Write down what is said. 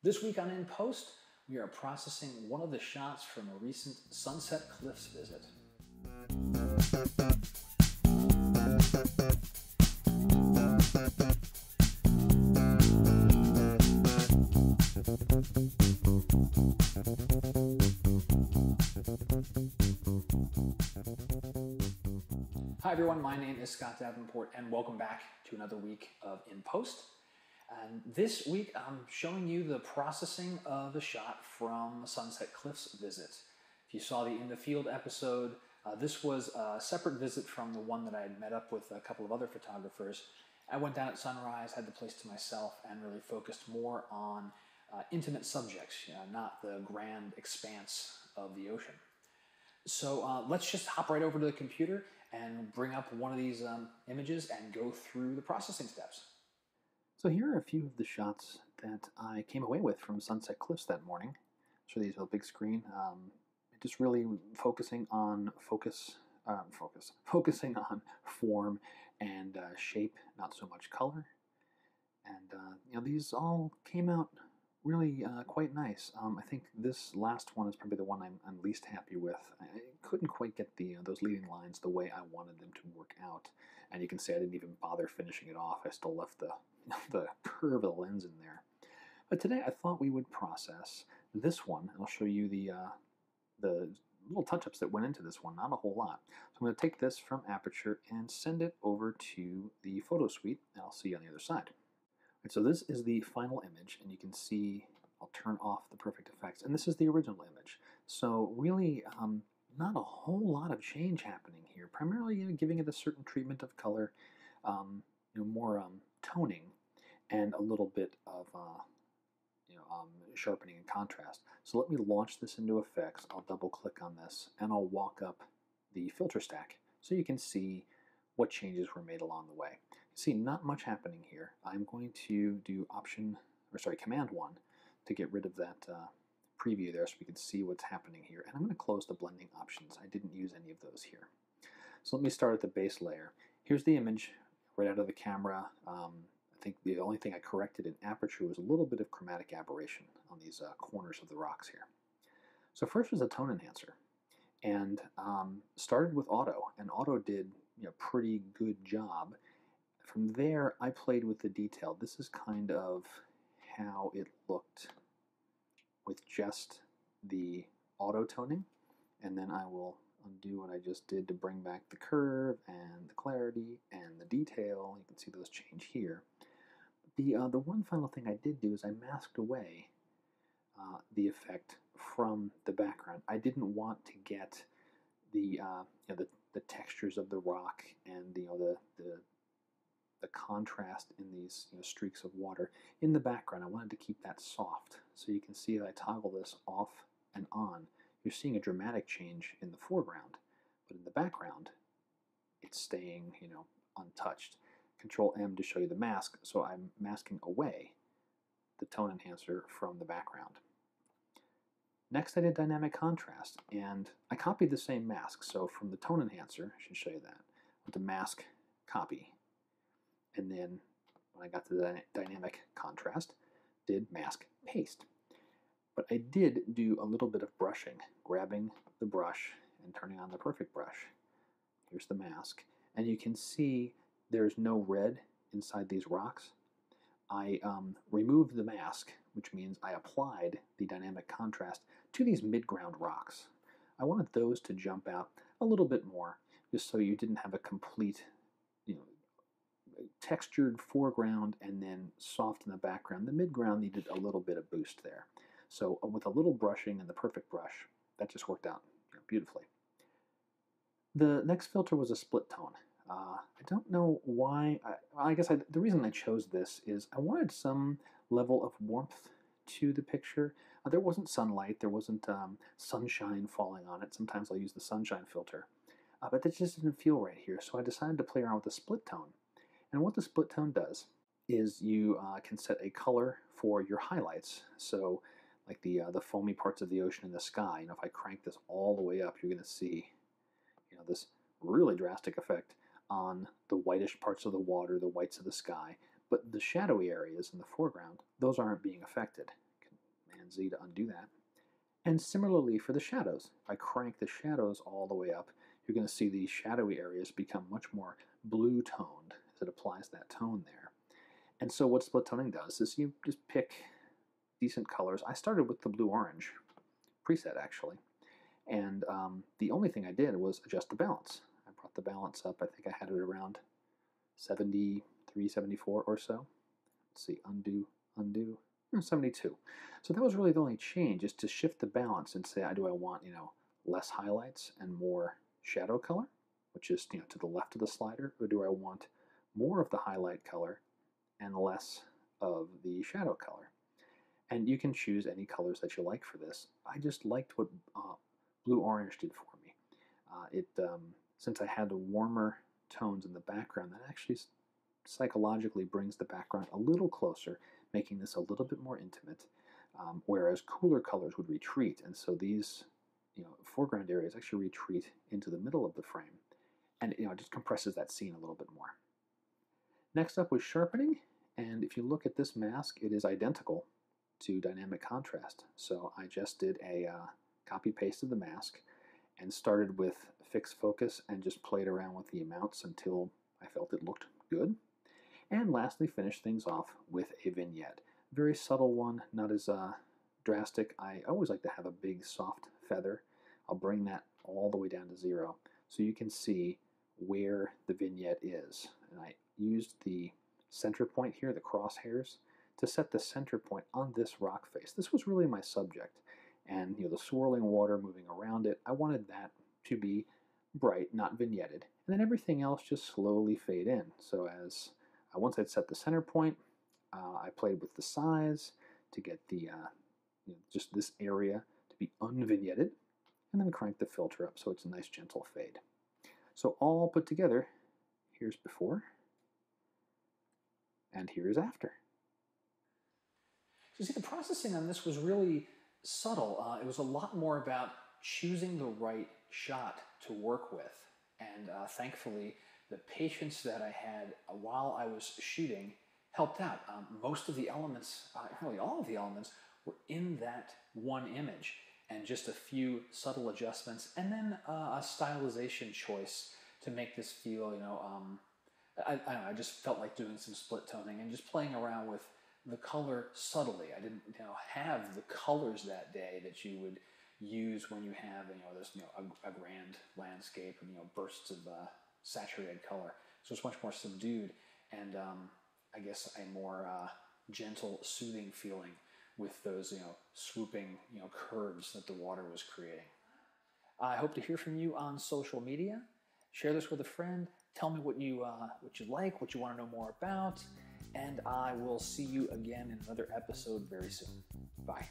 This week on In Post, we are processing one of the shots from a recent Sunset Cliffs visit. Hi everyone, my name is Scott Davenport and welcome back to another week of In Post. And this week I'm showing you the processing of a shot from a Sunset Cliffs visit. If you saw the In the Field episode, this was a separate visit from the one that I had met up with a couple of other photographers. I went down at sunrise, had the place to myself, and really focused more on intimate subjects, not the grand expanse of the ocean. So let's just hop right over to the computer and bring up one of these images and go through the processing steps. So here are a few of the shots that I came away with from Sunset Cliffs that morning. Show these on a big screen. Just really focusing on focusing on form and shape, not so much color. And these all came out really quite nice. I think this last one is probably the one I'm least happy with. I couldn't quite get those leading lines the way I wanted them to work out. And you can see I didn't even bother finishing it off. I still left the curve of the lens in there. But today I thought we would process this one, and I'll show you the little touch-ups that went into this one, not a whole lot. So I'm going to take this from Aperture and send it over to the photo suite, and I'll see you on the other side. Right, so this is the final image, and you can see I'll turn off the perfect effects, and this is the original image. So really not a whole lot of change happening here, primarily giving it a certain treatment of color, more toning, and a little bit of sharpening and contrast. So let me launch this into Effects. I'll double click on this and I'll walk up the filter stack so you can see what changes were made along the way. You see, not much happening here. I'm going to do Command 1 to get rid of that preview there so we can see what's happening here. And I'm going to close the blending options. I didn't use any of those here. So let me start at the base layer. Here's the image right out of the camera. I think the only thing I corrected in Aperture was a little bit of chromatic aberration on these corners of the rocks here. So first was a tone enhancer, and started with Auto, and Auto did a pretty good job. From there, I played with the detail. This is kind of how it looked with just the auto toning, and then I will undo what I just did to bring back the curve and the clarity and the detail. You can see those change here. The one final thing I did do is I masked away the effect from the background. I didn't want to get the textures of the rock and the contrast in these streaks of water in the background. I wanted to keep that soft, so you can see that I toggle this off and on. You're seeing a dramatic change in the foreground, but in the background, it's staying untouched. Control M to show you the mask, so I'm masking away the tone enhancer from the background. Next I did dynamic contrast, and I copied the same mask, so from the tone enhancer, I should show you that, with the mask copy, and then when I got to the dynamic contrast, did mask paste. But I did do a little bit of brushing, grabbing the brush and turning on the perfect brush. Here's the mask, and you can see there's no red inside these rocks. I removed the mask, which means I applied the dynamic contrast to these mid-ground rocks. I wanted those to jump out a little bit more, just so you didn't have a complete, textured foreground and then soft in the background. The mid-ground needed a little bit of boost there. So with a little brushing and the perfect brush, that just worked out beautifully. The next filter was a split tone. I don't know why. I guess the reason I chose this is I wanted some level of warmth to the picture. There wasn't sunlight, there wasn't sunshine falling on it. Sometimes I'll use the sunshine filter, but that just didn't feel right here. So I decided to play around with the split tone. And what the split tone does is you can set a color for your highlights. So like the foamy parts of the ocean and the sky. If I crank this all the way up, you're going to see this really drastic effect on the whitish parts of the water, the whites of the sky, but the shadowy areas in the foreground, those aren't being affected. You can Command-Z to undo that. And similarly for the shadows. If I crank the shadows all the way up, you're going to see the shadowy areas become much more blue-toned as it applies that tone there. And so what split toning does is you just pick decent colors. I started with the blue-orange preset, actually. And the only thing I did was adjust the balance. I brought the balance up. I think I had it around 73, 74 or so. Let's see, undo, 72. So that was really the only change, is to shift the balance and say, do I want, less highlights and more shadow color, which is, to the left of the slider, or do I want more of the highlight color and less of the shadow color? And you can choose any colors that you like for this. I just liked what blue-orange did for me. Since I had the warmer tones in the background, that actually psychologically brings the background a little closer, making this a little bit more intimate, whereas cooler colors would retreat, and so these foreground areas actually retreat into the middle of the frame, and it just compresses that scene a little bit more. Next up was sharpening, and if you look at this mask, it is identical to dynamic contrast. So I just did a copy-paste of the mask and started with fixed focus and just played around with the amounts until I felt it looked good. And lastly, finished things off with a vignette. Very subtle one, not as drastic. I always like to have a big soft feather. I'll bring that all the way down to 0 so you can see where the vignette is. And I used the center point here, the crosshairs, to set the center point on this rock face. This was really my subject. And the swirling water moving around it, I wanted that to be bright, not vignetted. And then everything else just slowly fade in. So as once I'd set the center point, I played with the size to get the just this area to be unvignetted, and then crank the filter up so it's a nice gentle fade. So all put together, here's before, and here's after. So see, the processing on this was really subtle. It was a lot more about choosing the right shot to work with, and thankfully the patience that I had while I was shooting helped out. Most of the elements, really all of the elements, were in that one image, and just a few subtle adjustments, and then a stylization choice to make this feel, I don't know, I just felt like doing some split toning and just playing around with the color subtly. I didn't have the colors that day that you would use when you have this a grand landscape and bursts of saturated color. So it's much more subdued and I guess a more gentle, soothing feeling with those swooping curves that the water was creating. I hope to hear from you on social media. Share this with a friend. Tell me what you like, what you want to know more about, and I will see you again in another episode very soon. Bye.